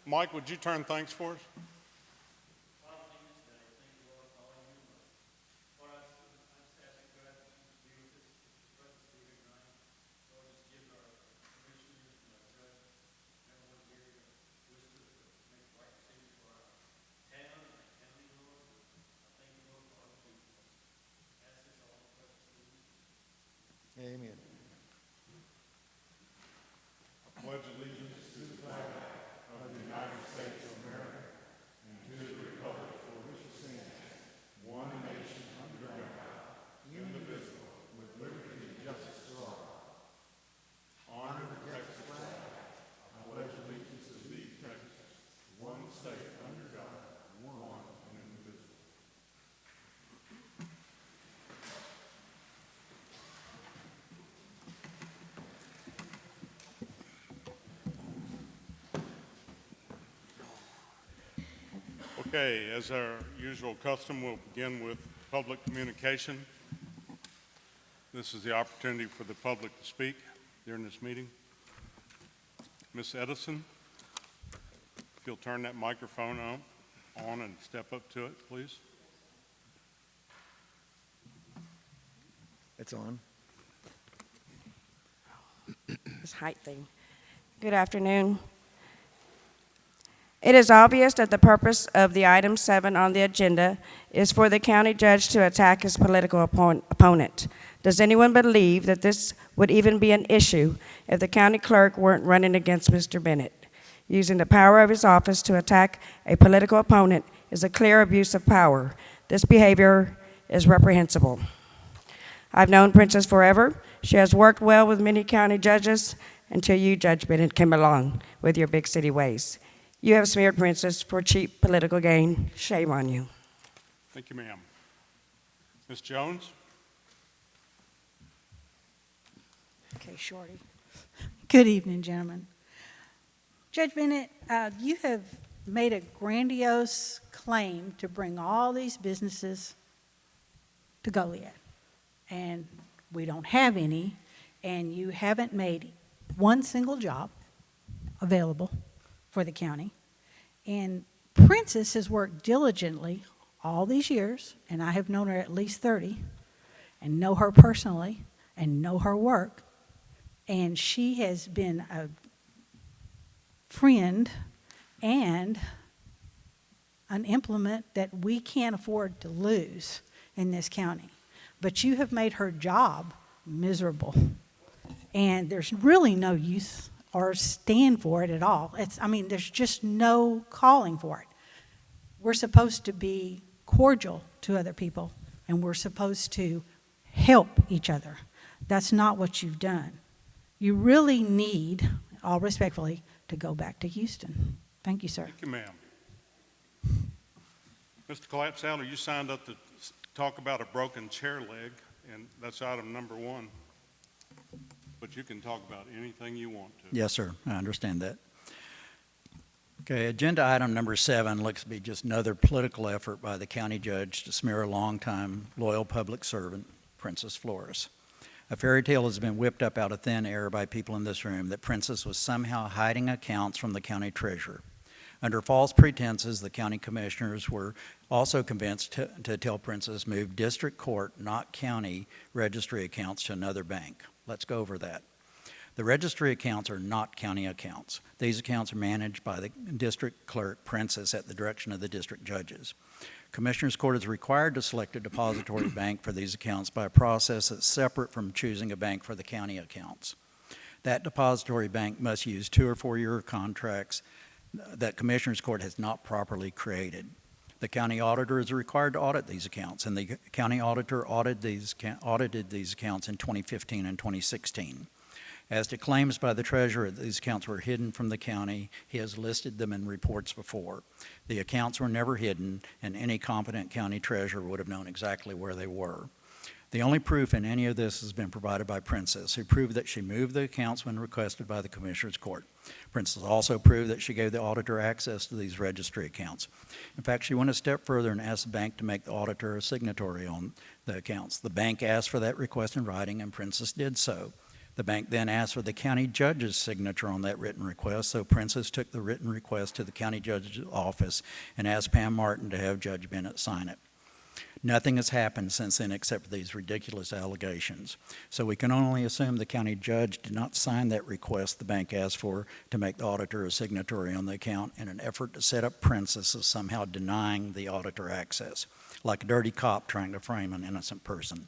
Mike, would you turn thanks for us? Amen. I pledge allegiance to the flag of the United States of America and to the republic for which it stands, one nation under God, indivisible, with liberty and justice for all. Honor the Texas flag. I pledge allegiance to thee, Texas, one state under God, one and indivisible. Okay, as our usual custom, we'll begin with public communication. This is the opportunity for the public to speak during this meeting. Ms. Edison, if you'll turn that microphone on and step up to it, please. It's on. This height thing. Good afternoon. It is obvious that the purpose of the item 7 on the agenda is for the county judge to attack his political opponent. Does anyone believe that this would even be an issue if the county clerk weren't running against Mr. Bennett? Using the power of his office to attack a political opponent is a clear abuse of power. This behavior is reprehensible. I've known Princess forever. She has worked well with many county judges until you, Judge Bennett, came along with your big city ways. You have smeared Princess for cheap political gain. Shame on you. Thank you, ma'am. Ms. Jones? Okay, Shorty. Good evening, gentlemen. Judge Bennett, you have made a grandiose claim to bring all these businesses to Goliad, and we don't have any, and you haven't made one single job available for the county. And Princess has worked diligently all these years, and I have known her at least 30, and know her personally, and know her work. And she has been a friend and an implement that we can't afford to lose in this county. But you have made her job miserable. And there's really no use or stand for it at all. There's just no calling for it. We're supposed to be cordial to other people, and we're supposed to help each other. That's not what you've done. You really need, all respectfully, to go back to Houston. Thank you, sir. Thank you, ma'am. Mr. Collapse-Adler, you signed up to talk about a broken chair leg, and that's item number 1. But you can talk about anything you want to. Yes, sir. I understand that. Okay, agenda item number 7 looks to be just another political effort by the county judge to smear a longtime loyal public servant, Princess Flores. A fairy tale has been whipped up out of thin air by people in this room that Princess was somehow hiding accounts from the county treasurer. Under false pretenses, the county commissioners were also convinced to tell Princess move district court, not county, registry accounts to another bank. Let's go over that. The registry accounts are not county accounts. These accounts are managed by the district clerk, Princess, at the direction of the district judges. Commissioners Court is required to select a depository bank for these accounts by a process that's separate from choosing a bank for the county accounts. That depository bank must use 2 or 4 year contracts that Commissioners Court has not properly created. The county auditor is required to audit these accounts, and the county auditor audited these accounts in 2015 and 2016. As to claims by the treasurer that these accounts were hidden from the county, he has listed them in reports before. The accounts were never hidden, and any competent county treasurer would have known exactly where they were. The only proof in any of this has been provided by Princess, who proved that she moved the accounts when requested by the Commissioners Court. Princess also proved that she gave the auditor access to these registry accounts. In fact, she went a step further and asked the bank to make the auditor a signatory on the accounts. The bank asked for that request in writing, and Princess did so. The bank then asked for the county judge's signature on that written request, so Princess took the written request to the county judge's office and asked Pam Martin to have Judge Bennett sign it. Nothing has happened since then except for these ridiculous allegations. So we can only assume the county judge did not sign that request the bank asked for to make the auditor a signatory on the account in an effort to set up Princess as somehow denying the auditor access, like a dirty cop trying to frame an innocent person.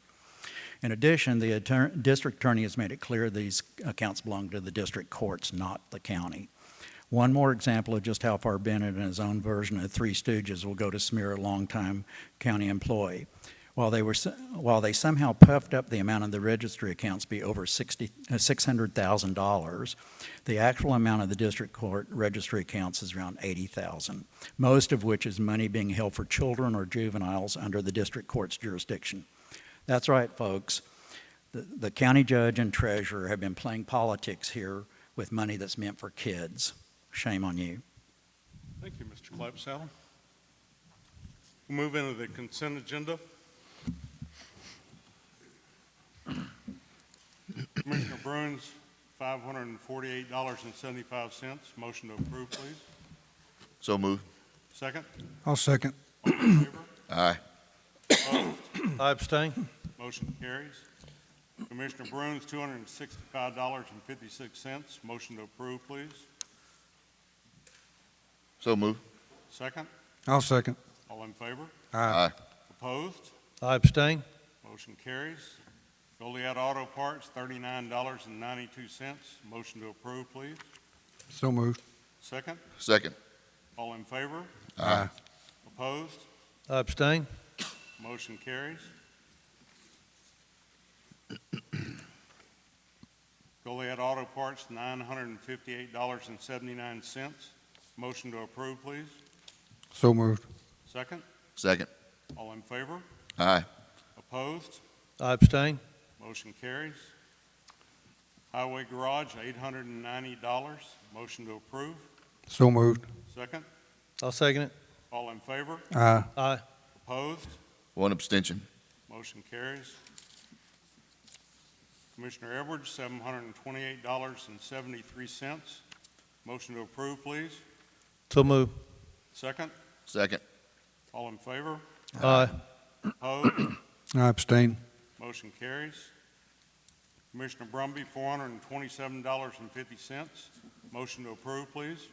In addition, the district attorney has made it clear these accounts belong to the district courts, not the county. One more example of just how far Bennett and his own version of Three Stooges will go to smear a longtime county employee. While they somehow puffed up the amount of the registry accounts be over $600,000, the actual amount of the district court registry accounts is around $80,000, most of which is money being held for children or juveniles under the district court's jurisdiction. That's right, folks. The county judge and treasurer have been playing politics here with money that's meant for kids. Shame on you. Thank you, Mr. Clapsaddle. We'll move into the consent agenda. Commissioner Bruins, $548.75. Motion to approve, please. So move. Second. I'll second. All in favor? Aye. Opposed? I abstain. Motion carries. Commissioner Bruins, $265.56. Motion to approve, please. So move. Second. I'll second. All in favor? Aye. Opposed? I abstain. Motion carries. Goliad Auto Parts, $39.92. Motion to approve, please. So moved. Second. Second. All in favor? Aye. Opposed? I abstain. Motion carries. Goliad Auto Parts, $958.79. Motion to approve, please. So moved. Second. Second. All in favor? Aye. Opposed? I abstain. Motion carries. Highway Garage, $890. Motion to approve. So moved. Second. I'll second it. All in favor? Aye. Aye. Opposed? One abstention. Motion carries. Commissioner Edwards, $728.73. Motion to approve, please. So moved. Second. Second. All in favor? Aye. Opposed? I abstain. Motion carries. Commissioner Brumby, $427.50. Motion to approve, please.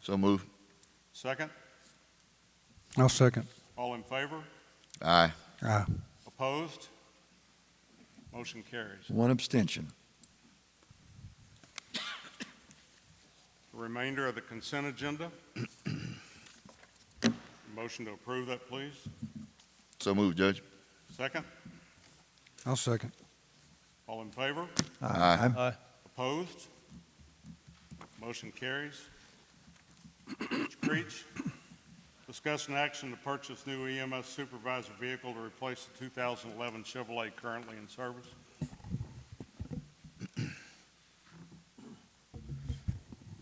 So move. Second. I'll second. All in favor? Aye. Aye. Opposed? Motion carries. One abstention. The remainder of the consent agenda. Motion to approve that, please. So move, Judge. Second. I'll second. All in favor? Aye. Aye. Opposed? Motion carries. Mr. Creech, discussion action to purchase new EMS supervisor vehicle to replace the 2011 Chevrolet currently in service.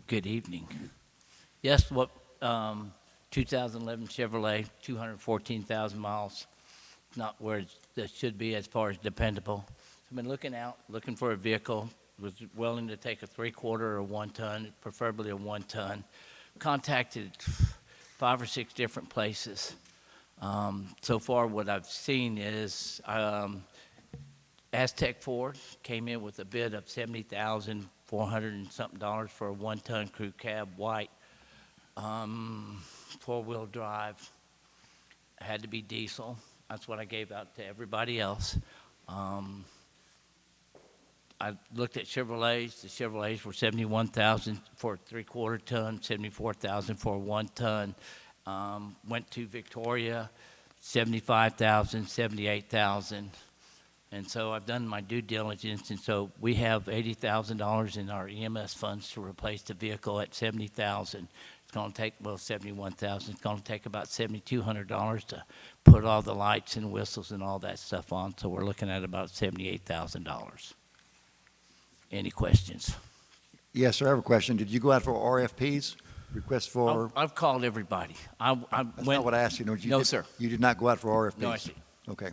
Good evening. Yes, 2011 Chevrolet, 214,000 miles, not where it should be as far as dependable. So I've been looking for a vehicle, was willing to take a 3/4 or 1 ton, preferably a 1 ton. Contacted 5 or 6 different places. So far what I've seen is Aztec Ford came in with a bid of $70,400 and something for a 1 ton crew cab, white, 4-wheel drive. Had to be diesel. That's what I gave out to everybody else. I looked at Chevrolets. The Chevrolets were $71,000 for a 3/4 ton, $74,000 for a 1 ton. Went to Victoria, $75,000, $78,000. And so I've done my due diligence, and so we have $80,000 in our EMS funds to replace the vehicle at $70,000. It's going to take, well, $71,000. It's going to take about $7,200 to put all the lights and whistles and all that stuff on. So we're looking at about $78,000. Any questions? Yes, sir, I have a question. Did you go out for RFPs, requests for? I've called everybody. That's not what I asked you. No, sir. You did not go out for RFPs? No, I see. Okay.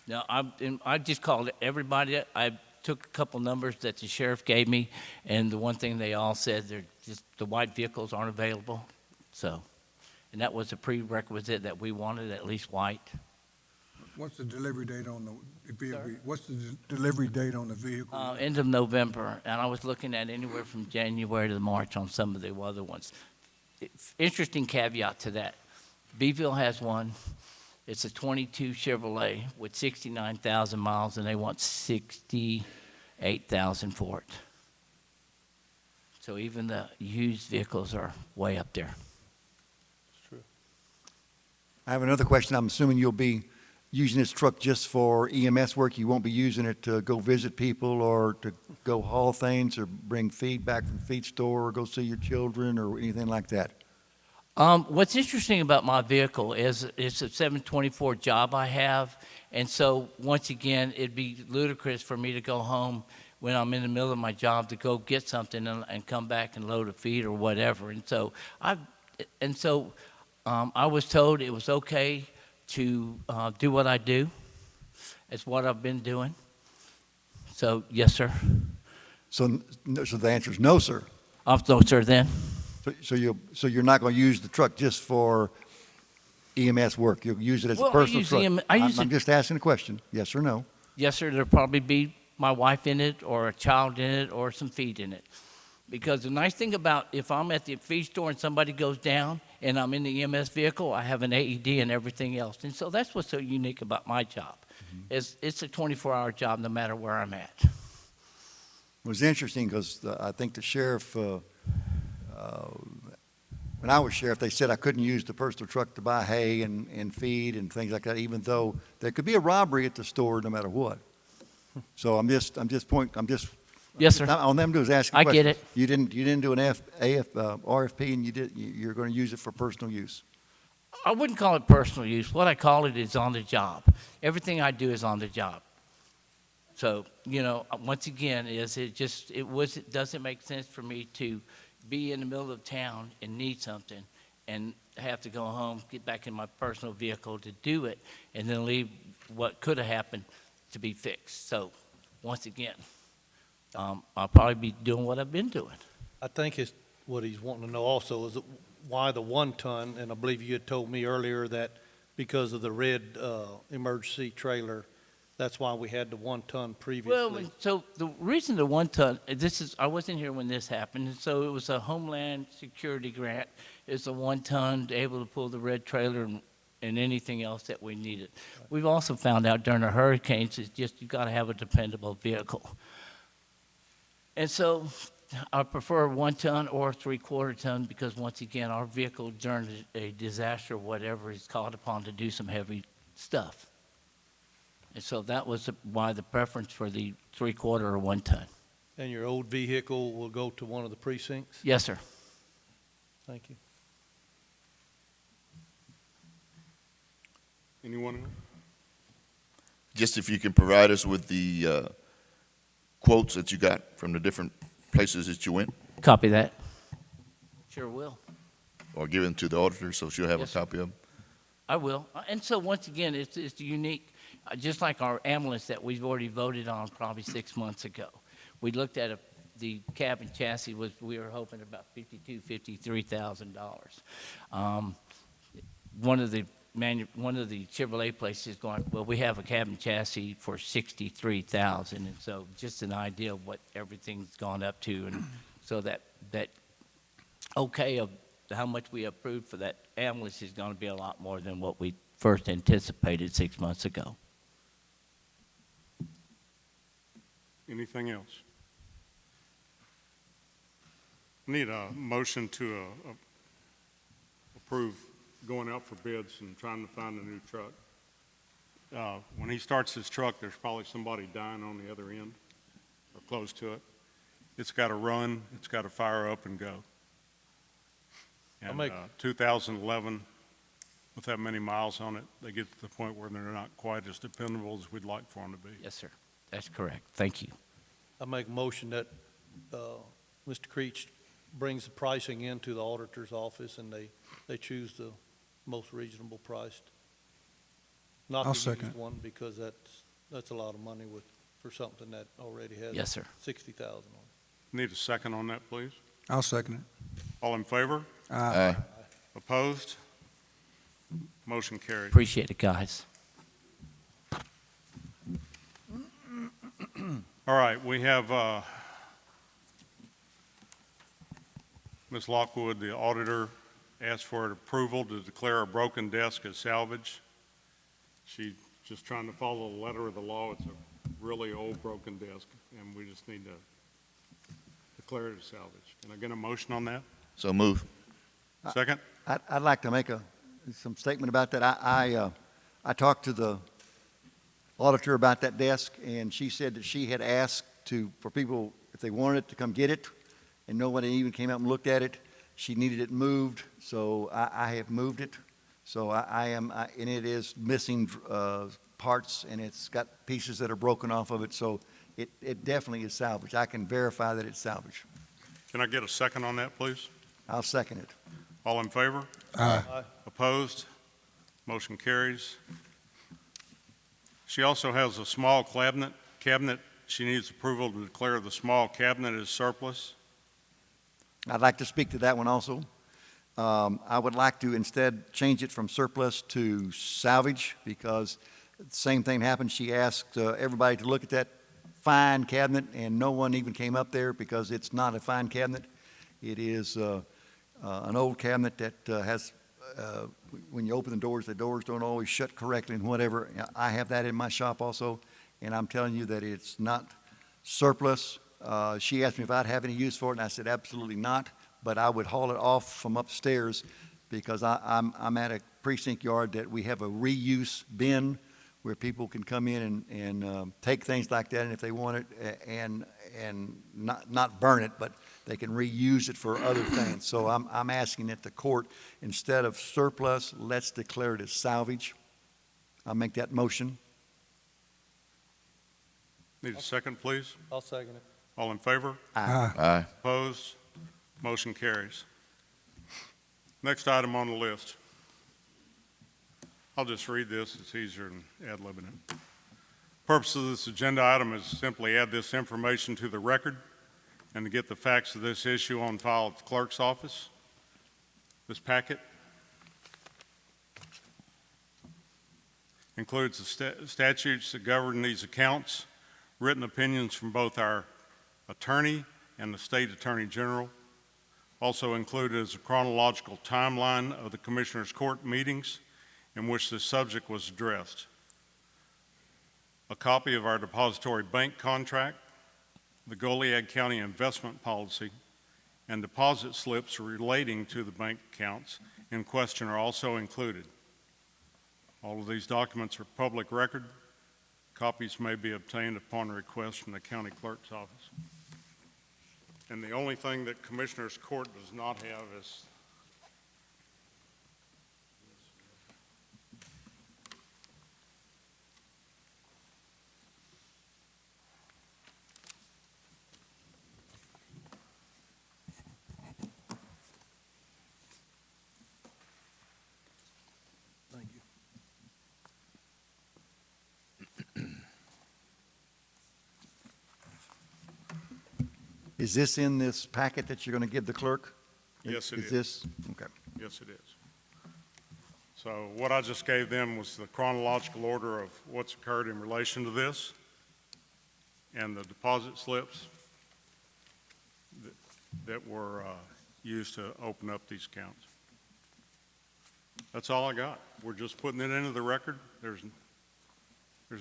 No, I just called everybody. I took a couple numbers that the sheriff gave me, and the one thing they all said, they're just, the white vehicles aren't available. So, and that was a prerequisite that we wanted, at least white. What's the delivery date on the vehicle? What's the delivery date on the vehicle? End of November, and I was looking at anywhere from January to March on some of the other ones. Interesting caveat to that. Beeville has one. It's a 22 Chevrolet with 69,000 miles, and they want 68,000 for it. So even the used vehicles are way up there. I have another question. I'm assuming you'll be using this truck just for EMS work. You won't be using it to go visit people or to go haul things or bring feed back from the feed store or go see your children or anything like that. What's interesting about my vehicle is it's a 724 job I have, and so once again, it'd be ludicrous for me to go home when I'm in the middle of my job to go get something and come back and load a feed or whatever. And so I was told it was okay to do what I do. It's what I've been doing. So yes, sir. So the answer is no, sir. No, sir. Then. So you're not going to use the truck just for EMS work. You'll use it as a personal truck. I'm just asking a question. Yes or no? Yes, sir. There'll probably be my wife in it, or a child in it, or some feed in it. Because the nice thing about if I'm at the feed store and somebody goes down and I'm in the EMS vehicle, I have an AED and everything else. And so that's what's so unique about my job. It's a 24-hour job no matter where I'm at. It was interesting because I think the sheriff, when I was sheriff, they said I couldn't use the personal truck to buy hay and feed and things like that, even though there could be a robbery at the store no matter what. So I'm just Yes, sir. all them do is ask a question. I get it. You didn't do an RFP, and you're going to use it for personal use. I wouldn't call it personal use. What I call it is on the job. Everything I do is on the job. So, once again, it doesn't make sense for me to be in the middle of town and need something and have to go home, get back in my personal vehicle to do it, and then leave what could have happened to be fixed. So, once again, I'll probably be doing what I've been doing. I think it's what he's wanting to know also is why the 1 ton, and I believe you had told me earlier that because of the red emergency trailer, that's why we had the 1 ton previously. Well, so the reason the 1 ton, I wasn't here when this happened, and so it was a Homeland Security grant. It's a 1 ton, able to pull the red trailer and anything else that we needed. We've also found out during the hurricanes, it's just you got to have a dependable vehicle. And so I prefer 1 ton or 3/4 ton because, once again, our vehicle during a disaster or whatever is called upon to do some heavy stuff. And so that was why the preference for the 3/4 or 1 ton. And your old vehicle will go to one of the precincts? Yes, sir. Thank you. Anyone else? Just if you can provide us with the quotes that you got from the different places that you went, Copy that. Sure will. or give them to the auditor so she'll have Yes, a sir. copy of them. I will. And so, once again, it's unique. Just like our ambulance that we've already voted on probably 6 months ago. We looked at the cab and chassis we were hoping about $52,000, $53,000. One of the Chevrolet places going, well, we have a cab and chassis for $63,000, and so just an idea of what everything's gone up to, and so that okay of how much we approved for that ambulance is going to be a lot more than what we first anticipated 6 months ago. Anything else? Need a motion to approve going out for bids and trying to find a new truck. When he starts his truck, there's probably somebody dying on the other end or close to it. It's got to run, it's got to fire up and go. And 2011, with that many miles on it, they get to the point where they're not quite as dependable as we'd like for them to be. Yes, sir. That's correct. Thank you. I make a motion that Mr. Creech brings the pricing into the auditor's office and they choose the most reasonable priced. Not I'll the second used it. one because that's a lot of money with for something that already has Yes, sir. 60,000 on it. Need a second on that, please? I'll second it. All in favor? Aye. Opposed? Motion carried. Appreciate it, guys. All right, we have Ms. Lockwood, the auditor, asked for approval to declare a broken desk as salvage. She's just trying to follow the letter of the law. It's a really old broken desk, and we just need to declare it as salvage. Can I get a motion on that? So move. Second? I'd like to make some statement about that. I talked to the auditor about that desk, and she said that she had asked for people, if they wanted it, to come get it, and nobody even came out and looked at it. She needed it moved, so I have moved it. So and it is missing parts, and it's got pieces that are broken off of it, so it definitely is salvage. I can verify that it's salvage. Can I get a second on that, please? I'll second it. All in favor? Aye. Opposed? Motion carries. She also has a small cabinet. She needs approval to declare the small cabinet as surplus. I'd like to speak to that one also. I would like to instead change it from surplus to salvage, because the same thing happened. She asked everybody to look at that fine cabinet, and no one even came up there, because it's not a fine cabinet. It is an old cabinet that has, when you open the doors don't always shut correctly and whatever. I have that in my shop also, and I'm telling you that it's not surplus. She asked me if I'd have any use for it, and I said absolutely not, but I would haul it off from upstairs, because I'm at a precinct yard that we have a reuse bin where people can come in and take things like that, and if they want it, and not burn it, but they can reuse it for other things. So I'm asking that the court, instead of surplus, let's declare it as salvage. I'll make that motion. Need a second, please? I'll second it. All in favor? Aye. Opposed? Motion carries. Next item on the list. I'll just read this. It's easier than ad-libbing it. Purpose of this agenda item is simply add this information to the record and to get the facts of this issue on file at the clerk's office. This packet includes the statutes that govern these accounts, written opinions from both our attorney and the state attorney general. Also included is a chronological timeline of the Commissioners' Court meetings in which this subject was addressed. A copy of our depository bank contract, the Goliad County investment policy, and deposit slips relating to the bank accounts in question are also included. All of these documents are public record. Copies may be obtained upon request from the county clerk's office. And the only thing that Commissioners' Court does not have is Thank you. Is this in this packet that you're going to give the clerk? Yes, it is. Is this? Okay. Yes, it is. So what I just gave them was the chronological order of what's occurred in relation to this and the deposit slips that were used to open up these accounts. That's all I got. We're just putting it into the record. There's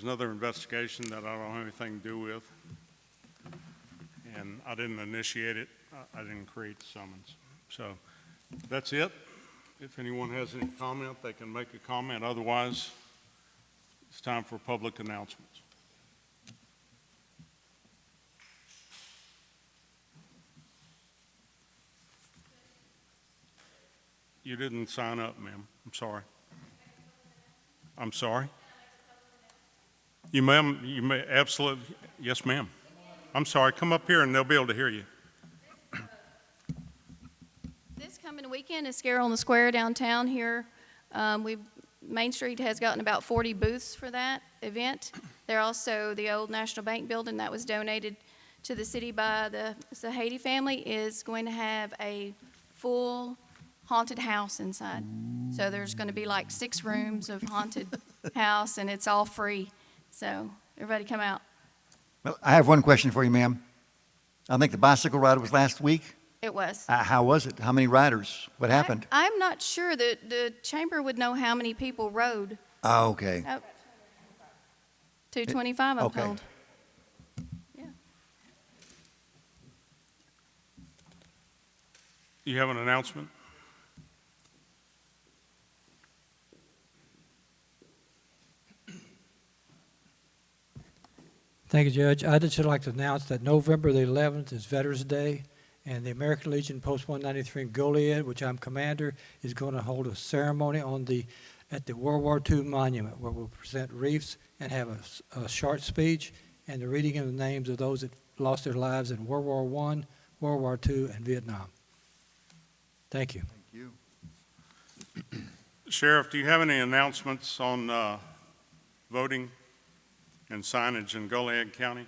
another investigation that I don't have anything to do with, and I didn't initiate it. I didn't create the summons. So that's it. If anyone has any comment, they can make a comment. Otherwise, it's time for public announcements. You didn't sign up, ma'am. I'm sorry. I'm sorry. You may, absolutely, yes, ma'am. I'm sorry, come up here and they'll be able to hear you. This coming weekend is Scare on the Square downtown here. Main Street has gotten about 40 booths for that event. They're also, the old National Bank building that was donated to the city by the Haiti family is going to have a full haunted house inside. So there's going to be like 6 rooms of haunted house, and it's all free. So everybody come out. Well, I have one question for you, ma'am. I think the bicycle ride was last week. It was. How was it? How many riders? What happened? I'm not sure. The chamber would know how many people rode. Oh, okay. 225, I'm Okay. told. Yeah. You have an announcement? Thank you, Judge. I'd just like to announce that November the 11th is Veterans Day, and the American Legion Post 193 in Goliad, which I'm commander, is going to hold a ceremony at the World War II monument where we'll present wreaths and have a short speech and the reading of the names of those that lost their lives in World War I, World War II, and Vietnam. Thank you. Thank you. Sheriff, do you have any announcements on voting and signage in Goliad County?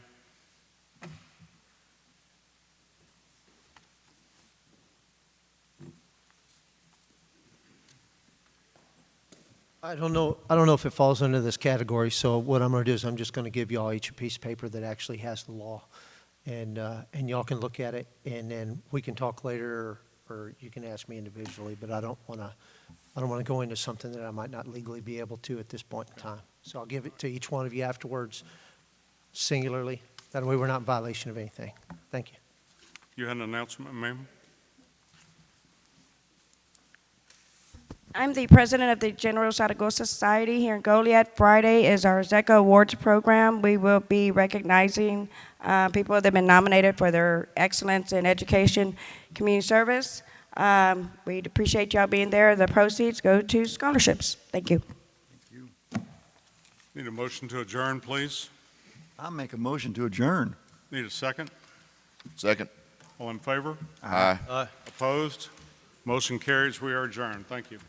I don't know if it falls under this category, so what I'm going to do is I'm just going to give y'all each a piece of paper that actually has the law, and y'all can look at it, and then we can talk later, or you can ask me individually, but I don't want to go into something that I might not legally be able to at this point in time. So I'll give it to each one of you afterwards, singularly. That way we're not in violation of anything. Thank you. You had an announcement, ma'am? I'm the president of the General Zaragoza Society here in Goliad. Friday is our ZECA Awards program. We will be recognizing people that have been nominated for their excellence in education, community service. We'd appreciate y'all being there. The proceeds go to scholarships. Thank you. Need a motion to adjourn, please? I'll make a motion to adjourn. Need a second? Second. All in favor? Aye. Opposed? Motion carries. We are adjourned. Thank you.